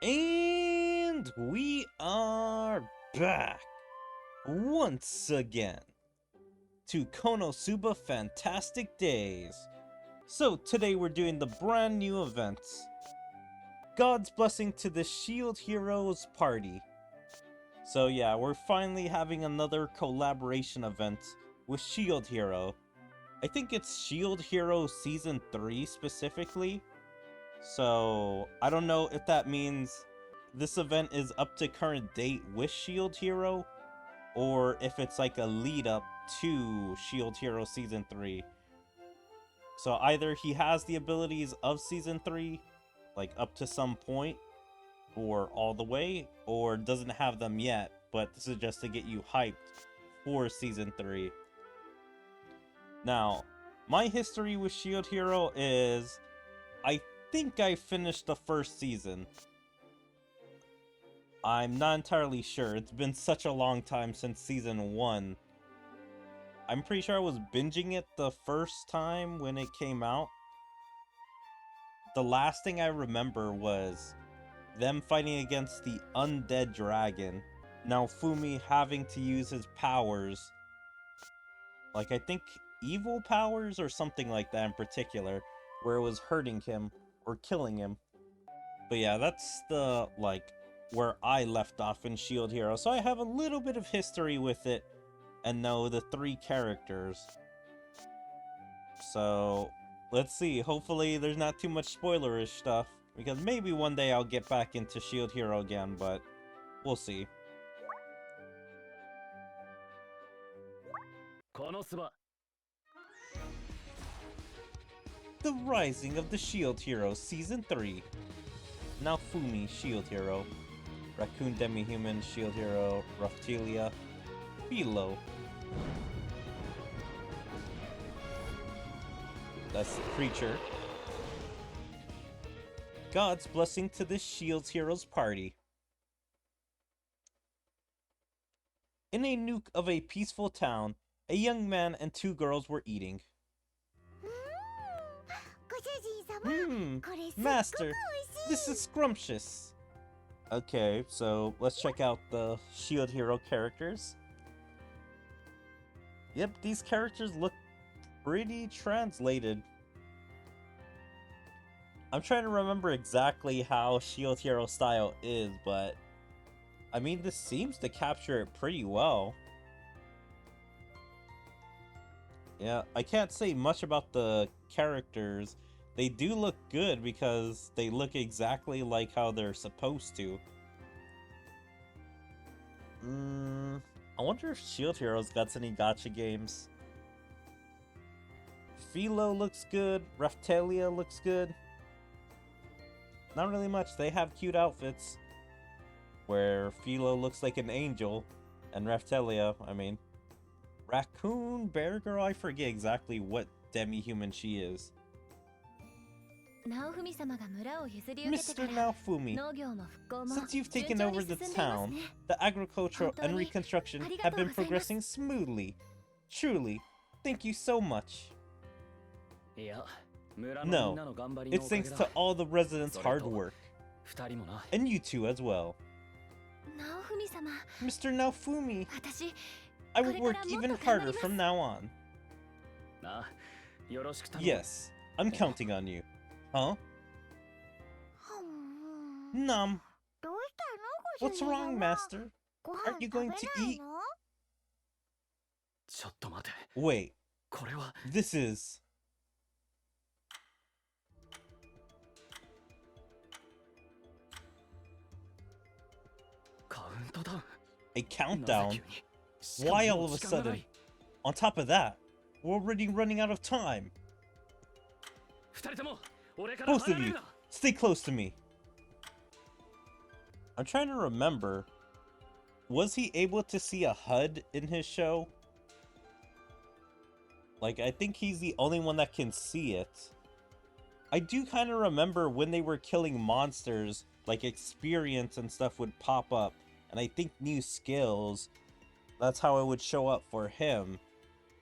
And we are back once again to KonoSuba Fantastic Days. So today we're doing the brand new event, God's Blessing to the Shield Heroes Party. So yeah, we're finally having another collaboration event with Shield Hero. I think it's Shield Hero Season 3 specifically. So I don't know if that means this event is up to current date with Shield Hero, or if it's like a lead up to Shield Hero Season 3. So either he has the abilities of Season 3, like up to some point, or all the way, or doesn't have them yet, but this is just to get you hyped for Season 3. Now, my history with Shield Hero is, I think I finished the first season. I'm not entirely sure. It's been such a long time since Season 1. I'm pretty sure I was binging it the first time when it came out. The last thing I remember was them fighting against the undead dragon. Now Fumi having to use his powers. Like, I think evil powers or something like that in particular, where it was hurting him or killing him. But yeah, that's the, like, where I left off in Shield Hero. So I have a little bit of history with it and know the 3 characters. So let's see. Hopefully there's not too much spoilerish stuff, because maybe one day I'll get back into Shield Hero again, but we'll see. KonoSuba. The Rising of the Shield Hero Season 3. Now Fumi, Shield Hero. Raccoon Demi-Human, Shield Hero. Raftelia. Philo. That's the creature. God's Blessing to the Shield Heroes Party. In a nook of a peaceful town, a young man and 2 girls were eating. Master, this is scrumptious. Okay, so let's check out the Shield Hero characters. Yep, these characters look pretty translated. I'm trying to remember exactly how Shield Hero style is, but I mean, this seems to capture it pretty well. Yeah, I can't say much about the characters. They do look good because they look exactly like how they're supposed to. I wonder if Shield Heroes got any gacha games. Philo looks good. Raftelia looks good. Not really much. They have cute outfits. Where Philo looks like an angel. And Raftelia, I mean... Raccoon, Bear Girl, I forget exactly what demi-human she is. Mr. Naofumi, since you've taken over the town, the agricultural and reconstruction have been progressing smoothly. Truly, thank you so much. No, it's thanks to all the residents' hard work. And you two as well. Mr. Naofumi, I will work even harder from now on. Yes, I'm counting on you. Huh? What's wrong, Master? Aren't you going to eat? Wait, this is... a countdown? Why all of a sudden? On top of that, we're already running out of time. Both of you, stay close to me. I'm trying to remember. Was he able to see a HUD in his show? Like, I think he's the only one that can see it. I do kind of remember when they were killing monsters, like experience and stuff would pop up. And I think new skills, that's how it would show up for him.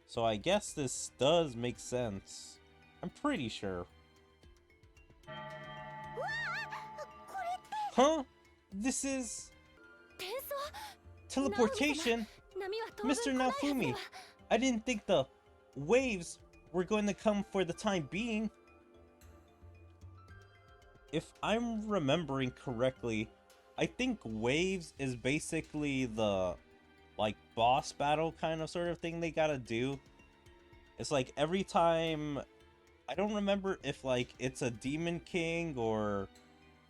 So I guess this does make sense. I'm pretty sure. Huh? This is... teleportation? Mr. Naofumi, I didn't think the waves were going to come for the time being. If I'm remembering correctly, I think waves is basically the, like, boss battle kind of sort of thing they gotta do. It's like every time... I don't remember if, like, it's a demon king or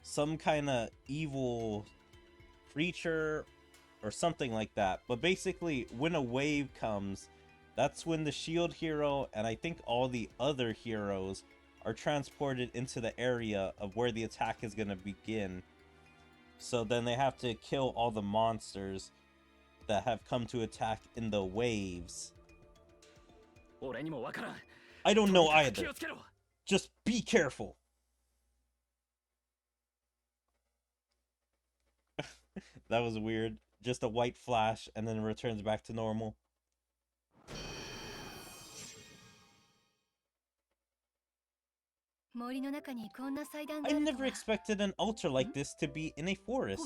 some kind of evil creature or something like that. But basically, when a wave comes, that's when the shield hero and I think all the other heroes are transported into the area of where the attack is going to begin. So then they have to kill all the monsters that have come to attack in the waves. I don't know either. Just be careful. That was weird. Just a white flash and then it returns back to normal. I never expected an altar like this to be in a forest.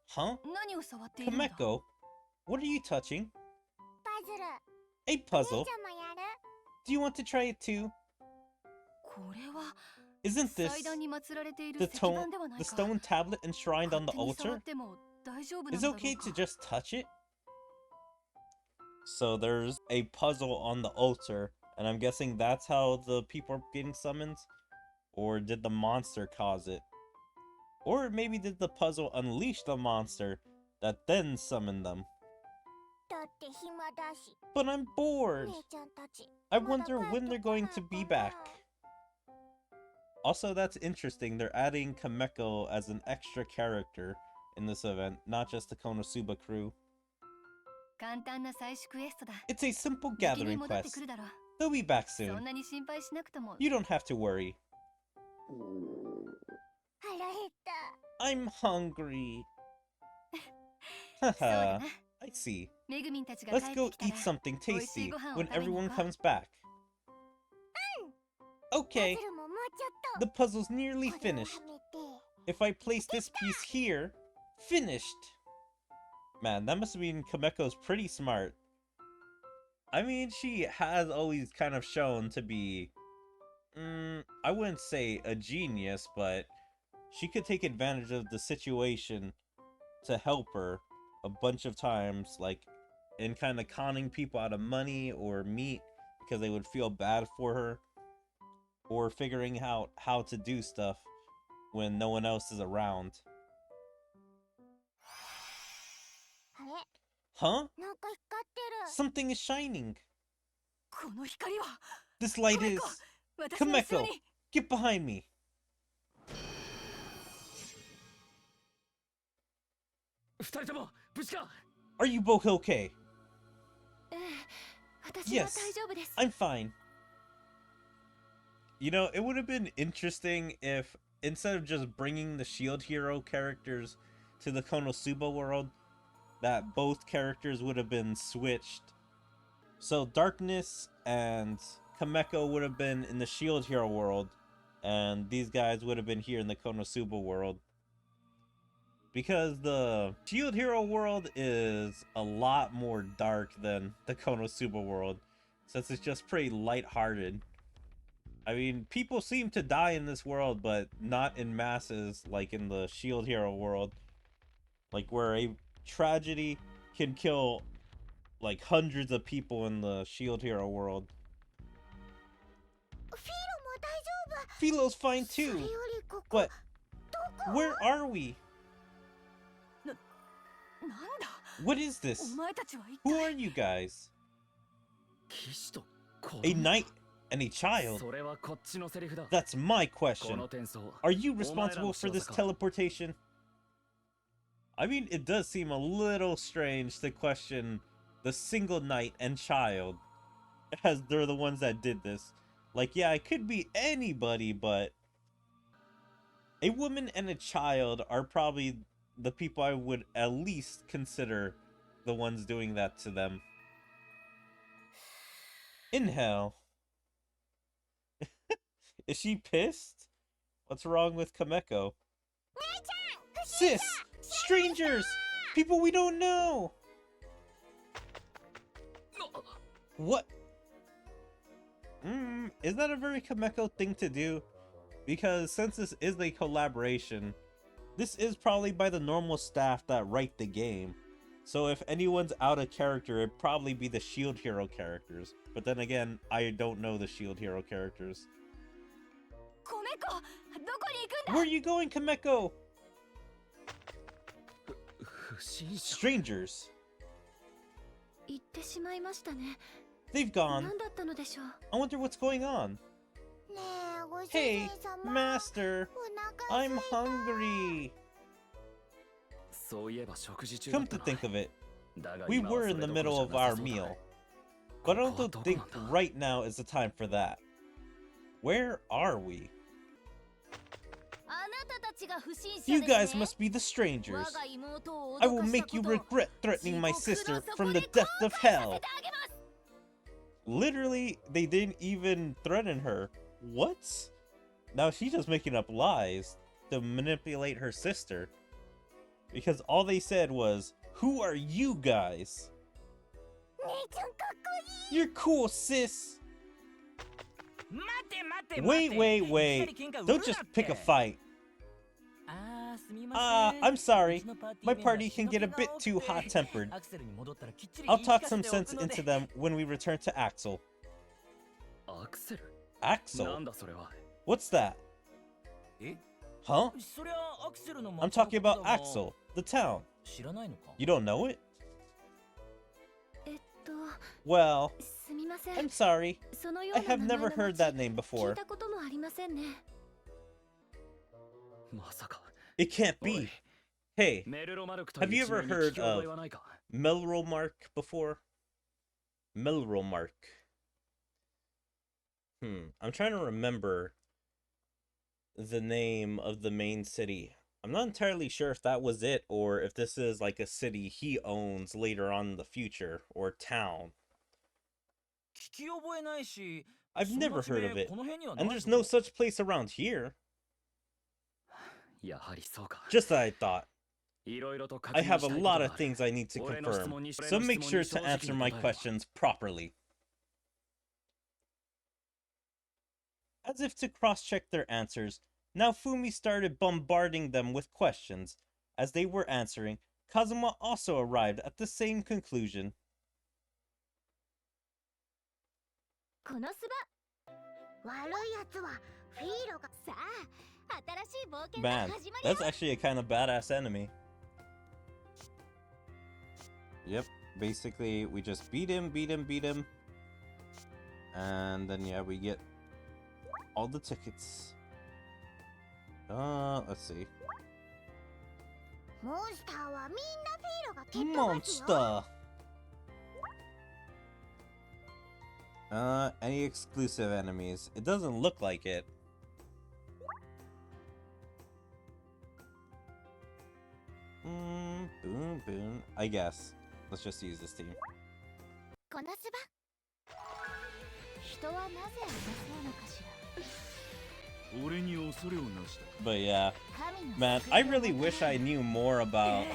Huh? Kameko, what are you touching? A puzzle. Do you want to try it too? Isn't this the stone tablet enshrined on the altar? Is it okay to just touch it? So there's a puzzle on the altar, and I'm guessing that's how the people are getting summoned? Or did the monster cause it? Or maybe did the puzzle unleash the monster that then summoned them? But I'm bored! I wonder when they're going to be back. Also, that's interesting, they're adding Kameko as an extra character in this event, not just the KonoSuba crew. It's a simple gathering quest. They'll be back soon. You don't have to worry. I'm hungry. Haha, I see. Let's go eat something tasty when everyone comes back. Okay, the puzzle's nearly finished. If I place this piece here, finished. Man, that must mean Kameko's pretty smart. I mean, she has always kind of shown to be, I wouldn't say a genius, but she could take advantage of the situation to help her a bunch of times, like in kind of conning people out of money or meat because they would feel bad for her, or figuring out how to do stuff when no one else is around. Huh? Something is shining. This light is... Kameko, get behind me. Are you both okay? Yes, I'm fine. You know, it would have been interesting if, instead of just bringing the shield hero characters to the KonoSuba world, that both characters would have been switched. So Darkness and Kameko would have been in the shield hero world, and these guys would have been here in the KonoSuba world. Because the shield hero world is a lot more dark than the KonoSuba world, since it's just pretty lighthearted. I mean, people seem to die in this world, but not in masses like in the shield hero world. Like where a tragedy can kill like hundreds of people in the shield hero world. Philo's fine too. But where are we? What is this? Who are you guys? A knight and a child? That's my question. Are you responsible for this teleportation? I mean, it does seem a little strange to question the single knight and child, as they're the ones that did this. Like, yeah, it could be anybody, but a woman and a child are probably the people I would at least consider the ones doing that to them. In hell. Is she pissed? What's wrong with Kameko? Sis! Strangers! People we don't know! What? Is that a very Kameko thing to do? Because since this is a collaboration, this is probably by the normal staff that write the game. So if anyone's out of character, it'd probably be the Shield Hero characters. But then again, I don't know the Shield Hero characters. Where are you going, Kameko? Strangers. They've gone. I wonder what's going on. Hey, Master, I'm hungry. Come to think of it, we were in the middle of our meal, but I don't think right now is the time for that. Where are we? You guys must be the strangers. I will make you regret threatening my sister from the depth of hell. Literally, they didn't even threaten her. What? Now she's just making up lies to manipulate her sister. Because all they said was, "Who are you guys?" You're cool, sis. Wait. Don't just pick a fight. I'm sorry. My party can get a bit too hot-tempered. I'll talk some sense into them when we return to Axel. Axel? What's that? Huh? I'm talking about Axel, the town. You don't know it? Well, I'm sorry. I have never heard that name before. It can't be. Hey, have you ever heard of Melromark before? Melromark. I'm trying to remember the name of the main city. I'm not entirely sure if that was it or if this is like a city he owns later on in the future or town. I've never heard of it, and there's no such place around here. Just that I thought. I have a lot of things I need to confirm, so make sure to answer my questions properly. As if to cross-check their answers, now Fumi started bombarding them with questions. As they were answering, Kazuma also arrived at the same conclusion. Man, that's actually a kind of badass enemy. Yep, basically we just beat him. And then yeah, we get all the tickets. Let's see. Monster! Any exclusive enemies? It doesn't look like it. Boom. I guess. Let's just use this team. But yeah, man, I really wish I knew more about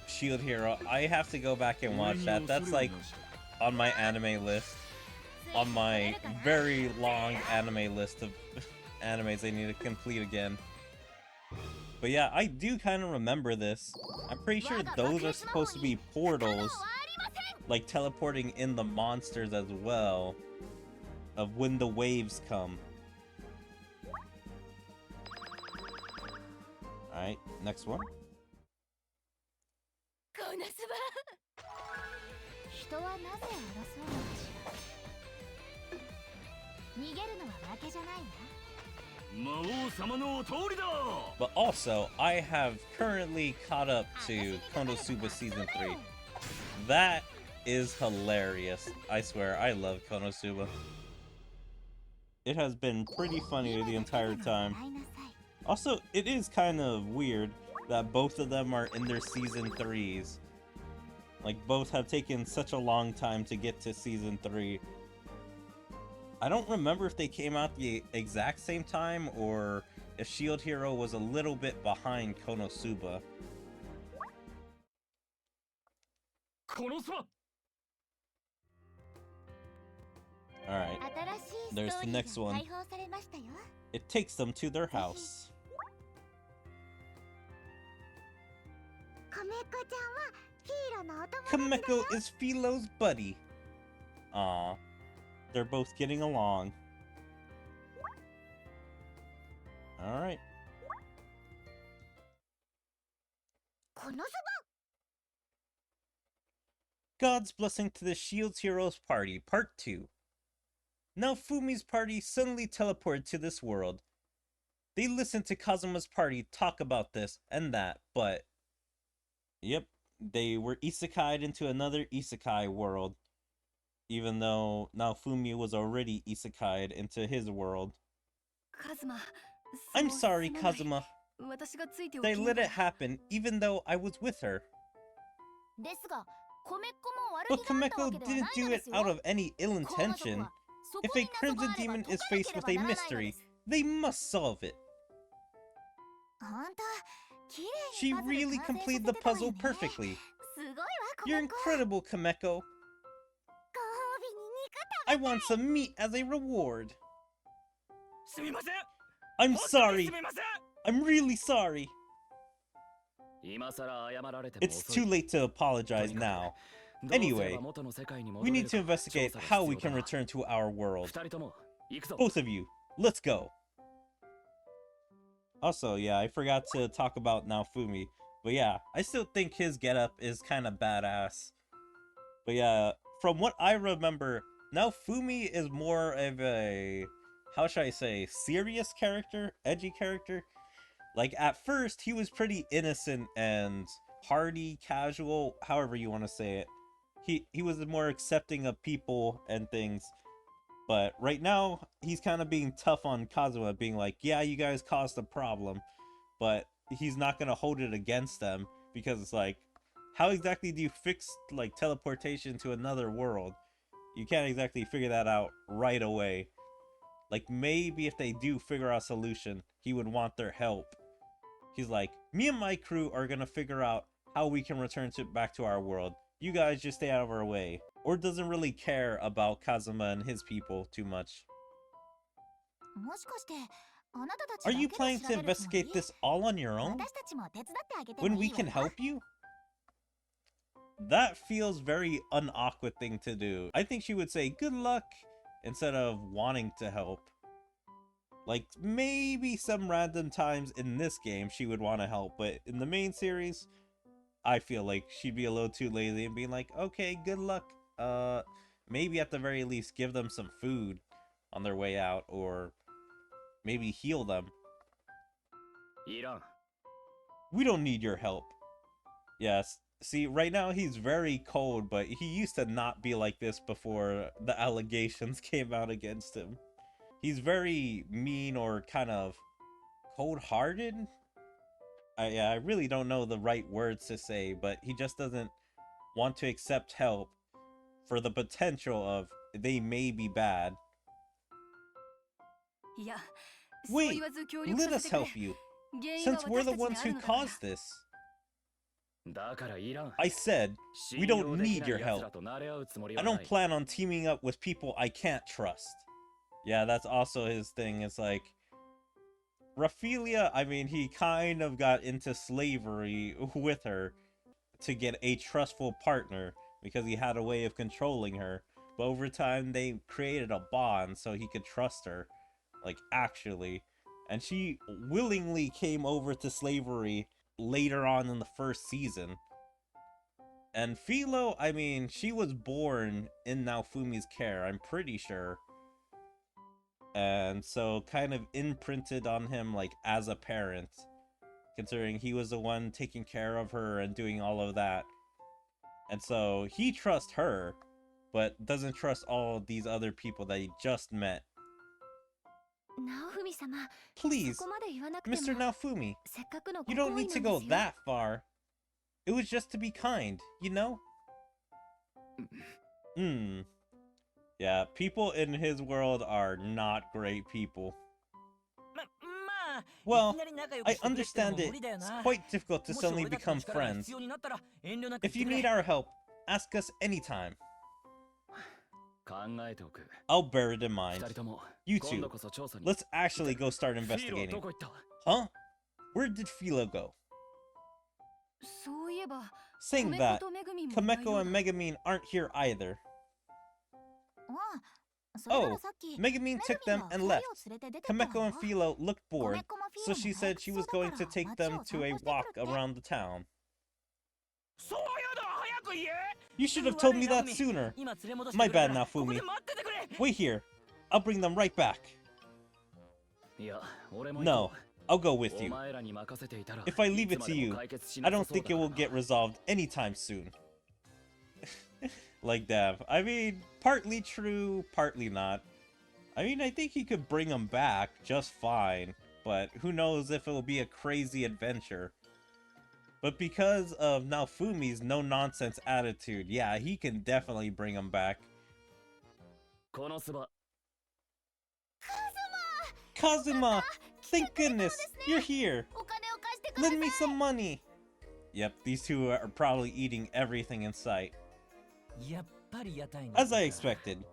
Shield Hero. I have to go back and watch that. That's like on my anime list. On my very long anime list of animes I need to complete again. But yeah, I do kind of remember this. I'm pretty sure those are supposed to be portals, like teleporting in the monsters as well, of when the waves come. Alright, next one. But also, I have currently caught up to KonoSuba Season 3. That is hilarious. I swear, I love KonoSuba. It has been pretty funny the entire time. Also, it is kind of weird that both of them are in their Season 3s. Like, both have taken such a long time to get to Season 3. I don't remember if they came out the exact same time or if Shield Hero was a little bit behind KonoSuba. Alright, there's the next one. It takes them to their house. Kameko is Philo's buddy. Aw, they're both getting along. Alright. God's Blessing to the Shields Heroes Party, Part 2. Now Fumi's party suddenly teleported to this world. They listened to Kazuma's party talk about this and that, but... Yep, they were isekai'd into another isekai world. Even though Naofumi was already isekai'd into his world. I'm sorry, Kazuma. They let it happen even though I was with her. But Kameko didn't do it out of any ill intention. If a Crimson Demon is faced with a mystery, they must solve it. She really completed the puzzle perfectly. You're incredible, Kameko. I want some meat as a reward. I'm sorry. I'm really sorry. It's too late to apologize now. Anyway, we need to investigate how we can return to our world. Both of you, let's go. Also, yeah, I forgot to talk about Naofumi. But yeah, I still think his getup is kind of badass. But yeah, from what I remember, Naofumi is more of a, how should I say, serious character? Edgy character? Like, at first, he was pretty innocent and hardy, casual, however you want to say it. He was more accepting of people and things. But right now, he's kind of being tough on Kazuma, being like, yeah, you guys caused a problem. But he's not going to hold it against them, because it's like, how exactly do you fix, like, teleportation to another world? You can't exactly figure that out right away. Like, maybe if they do figure out a solution, he would want their help. He's like, me and my crew are gonna figure out how we can return back to our world. You guys just stay out of our way. Or doesn't really care about Kazuma and his people too much. Are you planning to investigate this all on your own? When we can help you? That feels very un-awkward thing to do. I think she would say good luck instead of wanting to help. Like, maybe some random times in this game she would want to help, but in the main series, I feel like she'd be a little too lazy and being like, okay, good luck. Maybe at the very least give them some food on their way out, or maybe heal them. We don't need your help. Yes, see, right now he's very cold, but he used to not be like this before the allegations came out against him. He's very mean or kind of cold-hearted. I really don't know the right words to say, but he just doesn't want to accept help for the potential of they may be bad. Wait, let us help you, since we're the ones who caused this. I said, we don't need your help. I don't plan on teaming up with people I can't trust. Yeah, that's also his thing. It's like, Raphaelia, I mean, he kind of got into slavery with her to get a trustful partner because he had a way of controlling her. But over time, they created a bond so he could trust her, like, actually. And she willingly came over to slavery later on in the first season. And Philo, I mean, she was born in Naofumi's care, I'm pretty sure. And so kind of imprinted on him, like, as a parent, considering he was the one taking care of her and doing all of that. And so he trusts her, but doesn't trust all of these other people that he just met. Please, Mr. Naofumi, you don't need to go that far. It was just to be kind, you know? Yeah, people in his world are not great people. Well, I understand it's quite difficult to suddenly become friends. If you need our help, ask us anytime. I'll bear it in mind. You two, let's actually go start investigating. Huh? Where did Philo go? Saying that, Kameko and Megumin aren't here either. Oh, Megumin took them and left. Kameko and Philo looked bored, so she said she was going to take them to a walk around the town. You should have told me that sooner. My bad, Naofumi. Wait here. I'll bring them right back. No, I'll go with you. If I leave it to you, I don't think it will get resolved anytime soon. Like Dev. I mean, partly true, partly not. I mean, I think he could bring them back just fine, but who knows if it will be a crazy adventure. But because of Naofumi's no-nonsense attitude, yeah, he can definitely bring them back. Kazuma! Thank goodness! You're here! Lend me some money! Yep, these two are probably eating everything in sight. As I expected.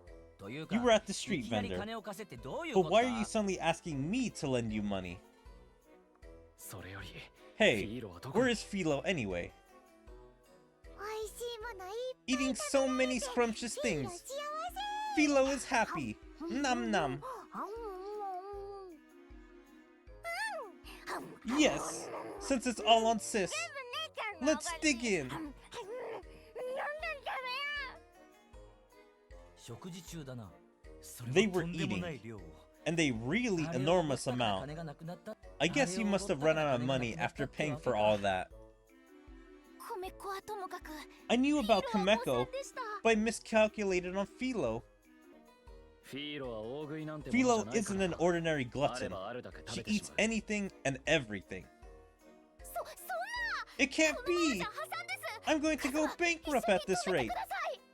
You were at the street vendor. But why are you suddenly asking me to lend you money? Hey, where is Philo anyway? Eating so many scrumptious things. Philo is happy. Nom nom. Yes, since it's all on Sis, let's dig in. They were eating, and they really enormous amount. I guess you must have run out of money after paying for all that. I knew about Kameko, but I miscalculated on Philo. Philo isn't an ordinary glutton. She eats anything and everything. It can't be! I'm going to go bankrupt at this rate.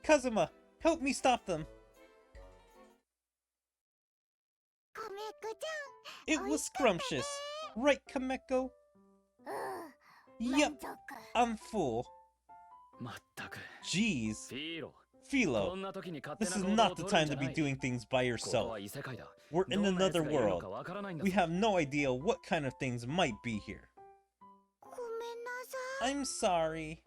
Kazuma, help me stop them. It was scrumptious, right, Kameko? Yep, I'm full. Jeez. Philo, this is not the time to be doing things by yourself. We're in another world. We have no idea what kind of things might be here. I'm sorry.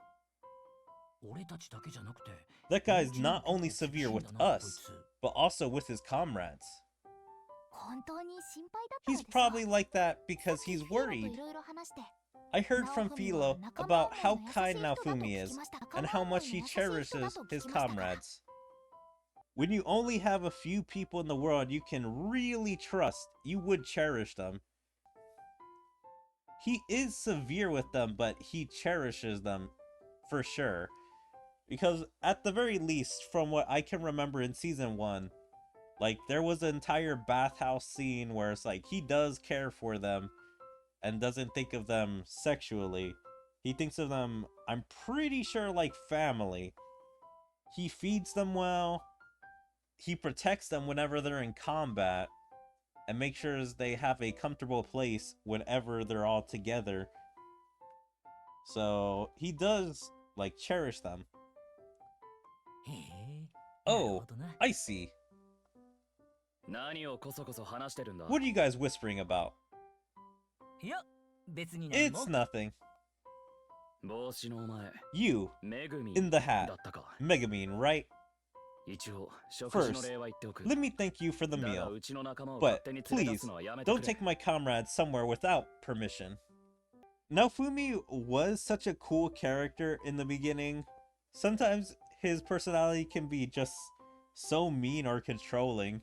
That guy's not only severe with us, but also with his comrades. He's probably like that because he's worried. I heard from Philo about how kind Naofumi is, and how much he cherishes his comrades. When you only have a few people in the world you can really trust, you would cherish them. He is severe with them, but he cherishes them, for sure. Because at the very least, from what I can remember in Season 1, like, there was an entire bathhouse scene where it's like, he does care for them, and doesn't think of them sexually. He thinks of them, I'm pretty sure, like family. He feeds them well. He protects them whenever they're in combat. And makes sure they have a comfortable place whenever they're all together. So, he does, like, cherish them. Oh, I see. What are you guys whispering about? It's nothing. You, in the hat, Megumin, right? First, let me thank you for the meal, but please, don't take my comrades somewhere without permission. Naofumi was such a cool character in the beginning. Sometimes his personality can be just so mean or controlling.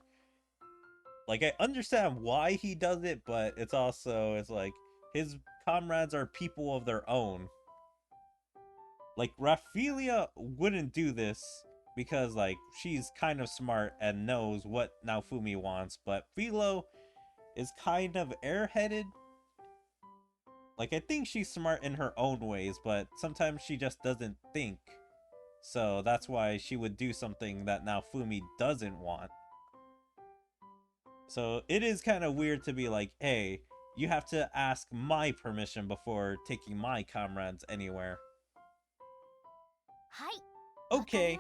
Like, I understand why he does it, but it's like, his comrades are people of their own. Like, Raphaelia wouldn't do this because, like, she's kind of smart and knows what Naofumi wants, but Philo is kind of airheaded. Like, I think she's smart in her own ways, but sometimes she just doesn't think. So that's why she would do something that Naofumi doesn't want. So it is kind of weird to be like, hey, You have to ask my permission before taking my comrades anywhere. Okay,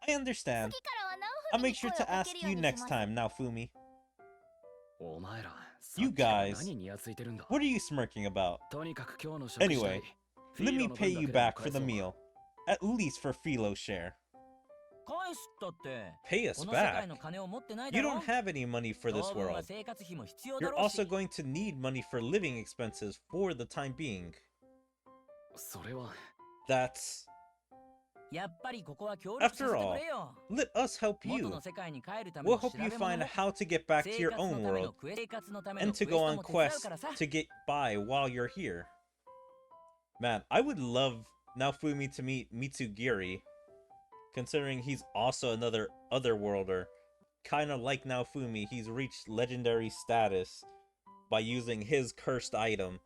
I understand. I'll make sure to ask you next time, Naofumi. You guys, what are you smirking about? Anyway, let me pay you back for the meal. At least for Philo's share. Pay us back? You don't have any money for this world. You're also going to need money for living expenses for the time being. That's... After all, let us help you. We'll help you find how to get back to your own world and to go on quests to get by while you're here. Man, I would love Naofumi to meet Mitsugiri, considering he's also another otherworlder. Kind of like Naofumi, he's reached legendary status by using his cursed item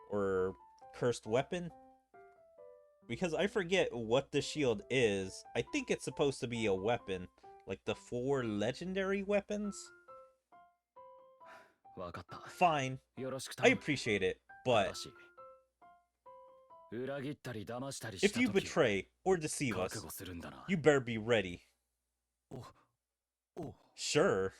or cursed weapon. Because I forget what the shield is. I think it's supposed to be a weapon. Like the 4 legendary weapons? Fine. I appreciate it, but... if you betray or deceive us, you better be ready. Sure.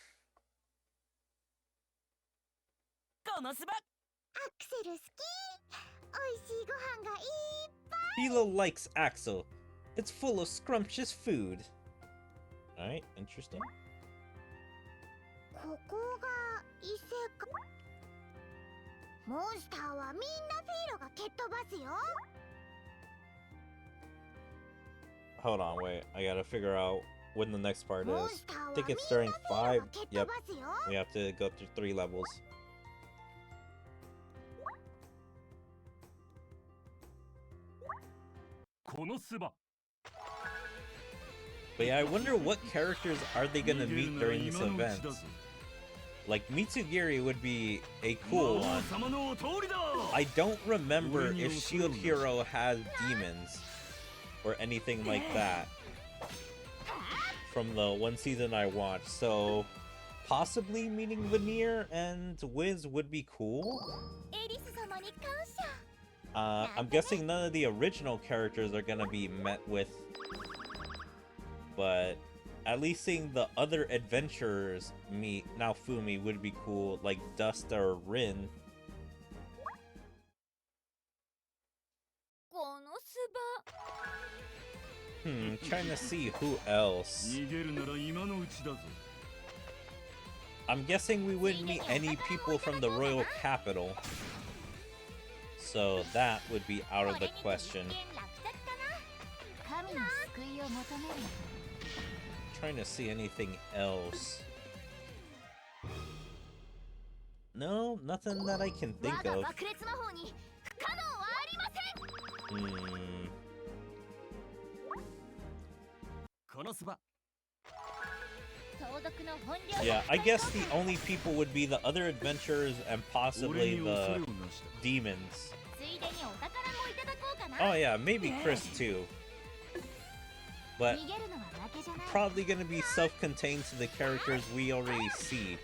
Philo likes Axel. It's full of scrumptious food. Alright, interesting. Hold on, wait. I gotta figure out when the next part is. I think it's during 5. Yep. We have to go through 3 levels. KonoSuba. But yeah, I wonder what characters are they gonna meet during this event. Like, Mitsugiri would be a cool one. I don't remember if Shield Hero has demons or anything like that from the one season I watched, so possibly meeting Veneer and Wiz would be cool. I'm guessing none of the original characters are gonna be met with, but at least seeing the other adventurers meet Naofumi would be cool, like Dust or Rin. Trying to see who else. I'm guessing we wouldn't meet any people from the royal capital, so that would be out of the question. Trying to see anything else. No, nothing that I can think of. Yeah, I guess the only people would be the other adventurers and possibly the demons. Oh yeah, maybe Chris too. But probably gonna be self-contained to the characters we already see.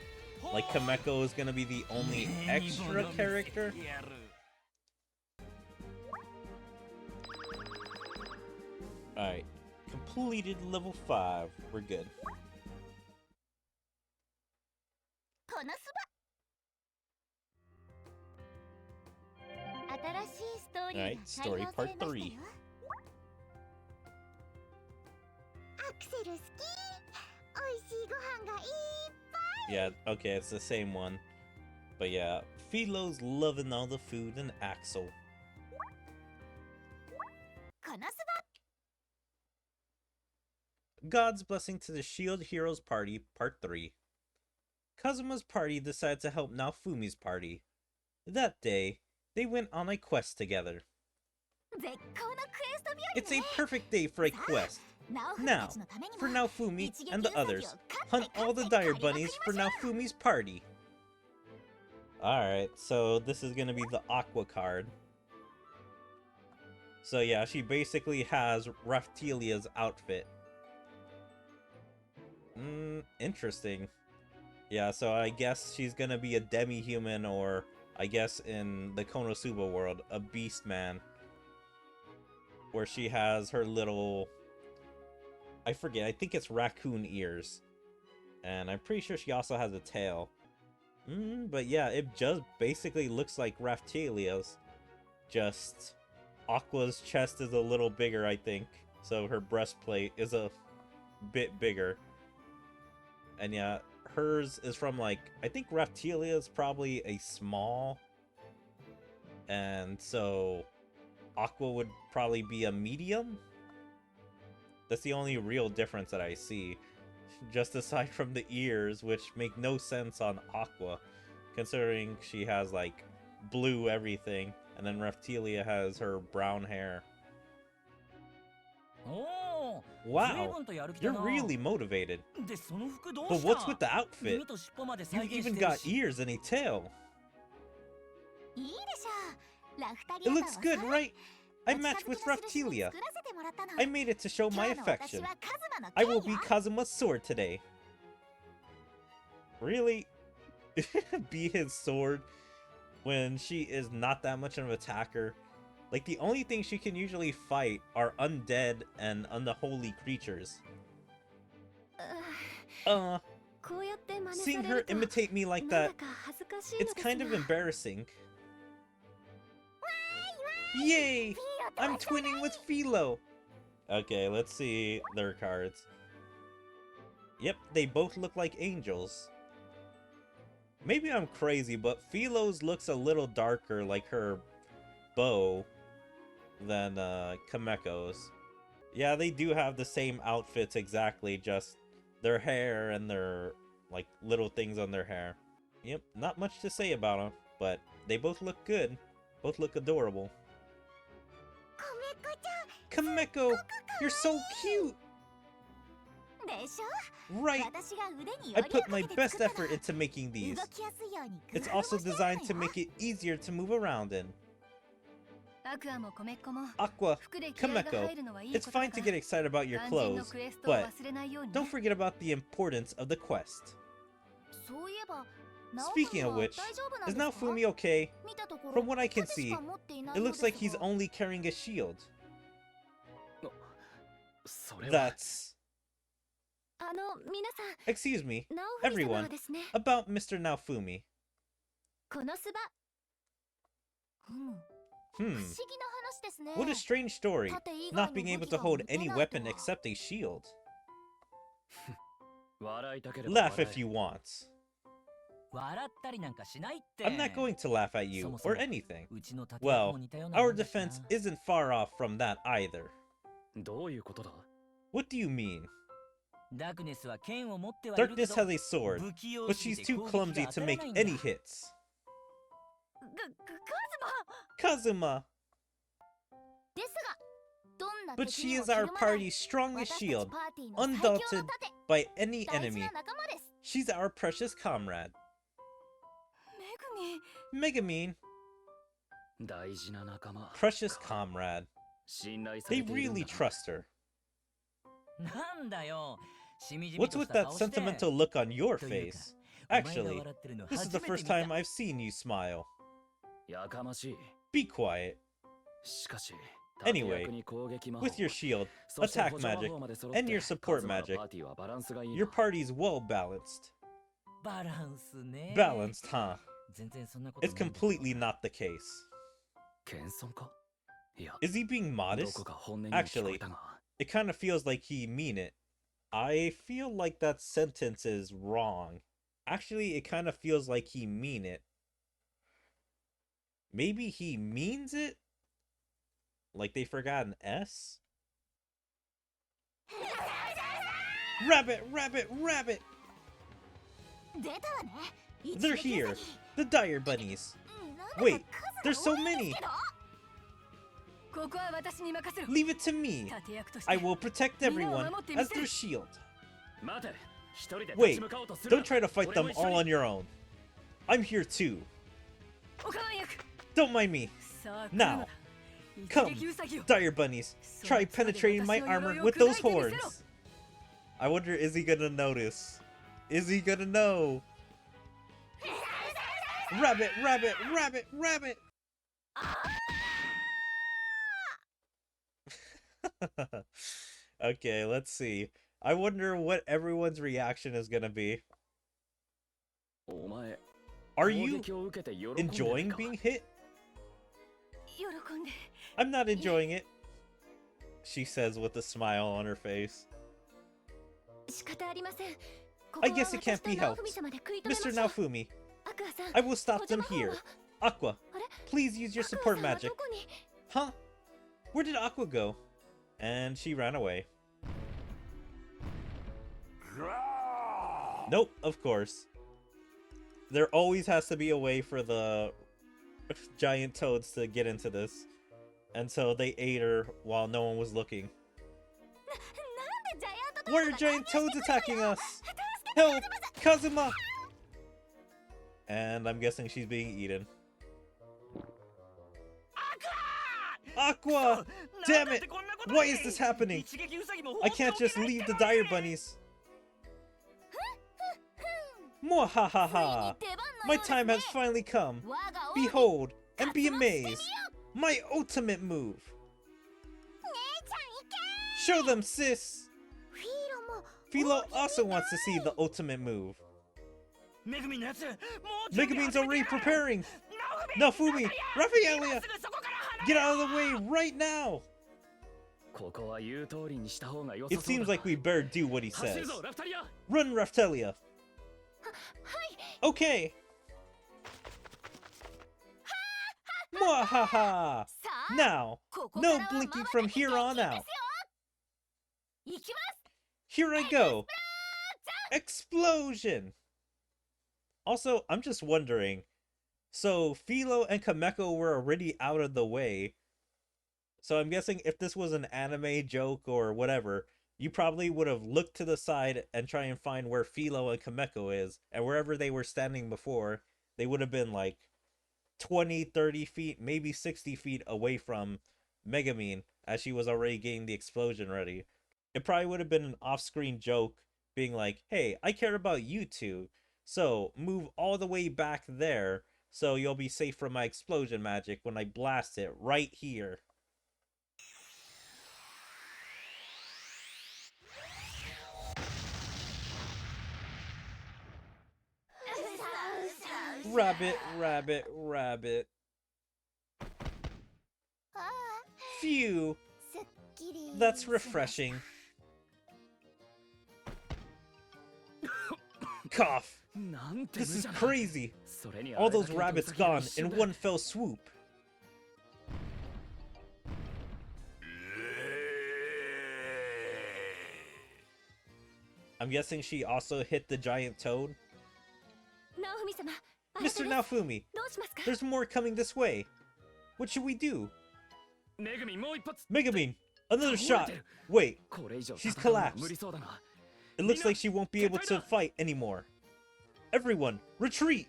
Like Kameko is gonna be the only extra character. Alright, completed level 5. We're good. Alright, story part 3. Yeah, okay, it's the same one. But yeah, Philo's loving all the food and Axel. God's Blessing to the Shield Heroes Party, Part 3. Kazuma's party decided to help Naofumi's party. That day, they went on a quest together. It's a perfect day for a quest. Now, for Naofumi and the others, hunt all the dire bunnies for Naofumi's party. Alright, so this is gonna be the Aqua card. So yeah, she basically has Raphtilia's outfit. Interesting. Yeah, so I guess she's gonna be a demi-human or I guess in the KonoSuba world, a beast man. Where she has her little... I forget, I think it's raccoon ears. And I'm pretty sure she also has a tail. But yeah, it just basically looks like Raphtalia's. Just Aqua's chest is a little bigger, I think. So her breastplate is a bit bigger. And yeah, hers is from like, I think Raphtalia's probably a small. And so Aqua would probably be a medium. That's the only real difference that I see. Just aside from the ears, which make no sense on Aqua, considering she has like blue everything, and then Raphtalia has her brown hair. Wow, you're really motivated. But what's with the outfit? You even got ears and a tail. It looks good, right? I matched with Raphtalia. I made it to show my affection. I will be Kazuma's sword today. Really? Be his sword when she is not that much of an attacker? Like, the only thing she can usually fight are undead and unholy creatures. Seeing her imitate me like that, it's kind of embarrassing. Yay! I'm twinning with Philo! Okay, let's see their cards. Yep, they both look like angels. Maybe I'm crazy, but Philo's looks a little darker, like her bow, than Kameko's. Yeah, they do have the same outfits exactly, just their hair and their, like, little things on their hair. Yep, not much to say about them, but they both look good. Both look adorable. Kameko, you're so cute! Right! I put my best effort into making these. It's also designed to make it easier to move around in. Aqua, Kameko, it's fine to get excited about your clothes, but don't forget about the importance of the quest. Speaking of which, is Naofumi okay? From what I can see, it looks like he's only carrying a shield. That's... Excuse me, everyone, about Mr. Naofumi. What a strange story, not being able to hold any weapon except a shield. Laugh if you want. I'm not going to laugh at you, or anything. Well, our defense isn't far off from that either. What do you mean? Darkness has a sword, but she's too clumsy to make any hits. Kazuma! But she is our party's strongest shield, undaunted by any enemy. She's our precious comrade. Megumin. Precious comrade. They really trust her. What's with that sentimental look on your face? Actually, this is the first time I've seen you smile. Be quiet. Anyway, with your shield, attack magic, and your support magic, your party's well balanced. Balanced, huh? It's completely not the case. Is he being modest? Actually, it kind of feels like he mean it. I feel like that sentence is wrong. Actually, it kind of feels like he mean it. Maybe he means it? Like they forgot an S? Rabbit, rabbit, rabbit! They're here! The Dire Bunnies! Wait, there's so many! Leave it to me! I will protect everyone as their shield. Wait, don't try to fight them all on your own. I'm here too. Don't mind me. Now, come, Dire Bunnies, try penetrating my armor with those horns. I wonder, is he gonna notice? Is he gonna know? Rabbit, rabbit, rabbit, rabbit! Okay, let's see. I wonder what everyone's reaction is gonna be. Are you enjoying being hit? I'm not enjoying it, she says with a smile on her face. I guess it can't be helped. Mr. Naofumi, I will stop them here. Aqua, please use your support magic. Huh? Where did Aqua go? And she ran away. Nope, of course. There always has to be a way for the giant toads to get into this. And so they ate her while no one was looking. Why are giant toads attacking us? Help! Kazuma! And I'm guessing she's being eaten. Aqua! Damn it! Why is this happening? I can't just leave the dire bunnies. Mwahaha! My time has finally come. Behold and be amazed. My ultimate move. Show them, sis! Philo also wants to see the ultimate move. Megumin's already preparing! Naofumi! Raphaelia! Get out of the way right now! It seems like we better do what he says. Run, Raphaelia! Okay! Mwahaha! Now, no blinking from here on out. Here I go! Explosion! Also, I'm just wondering, so Philo and Kameko were already out of the way, so I'm guessing if this was an anime joke or whatever, you probably would have looked to the side and try and find where Philo and Kameko is, and wherever they were standing before, they would have been like 20, 30 feet, maybe 60 feet away from Megumin, as she was already getting the explosion ready. It probably would have been an off-screen joke, being like, hey, I care about you two, so move all the way back there, so you'll be safe from my explosion magic when I blast it right here. Rabbit, rabbit, rabbit. Phew. That's refreshing. Cough. This is crazy. All those rabbits gone in one fell swoop. I'm guessing she also hit the giant toad. Mr. Naofumi, there's more coming this way. What should we do? Megumin, another shot. Wait, she's collapsed. It looks like she won't be able to fight anymore. Everyone, retreat!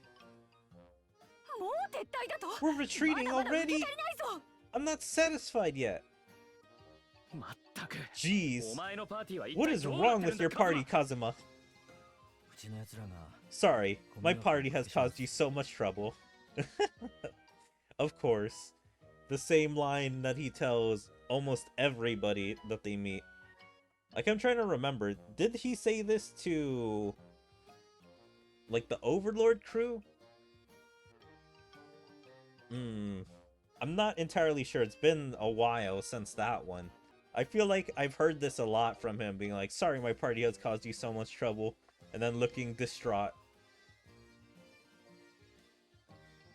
We're retreating already? I'm not satisfied yet. Jeez. What is wrong with your party, Kazuma? Sorry, my party has caused you so much trouble. Of course. The same line that he tells almost everybody that they meet. Like, I'm trying to remember, did he say this to, like, the Overlord crew? I'm not entirely sure. It's been a while since that one. I feel like I've heard this a lot from him, being like, sorry my party has caused you so much trouble, and then looking distraught.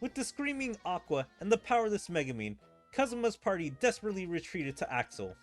With the screaming Aqua and the powerless Megumin, Kazuma's party desperately retreated to Axel.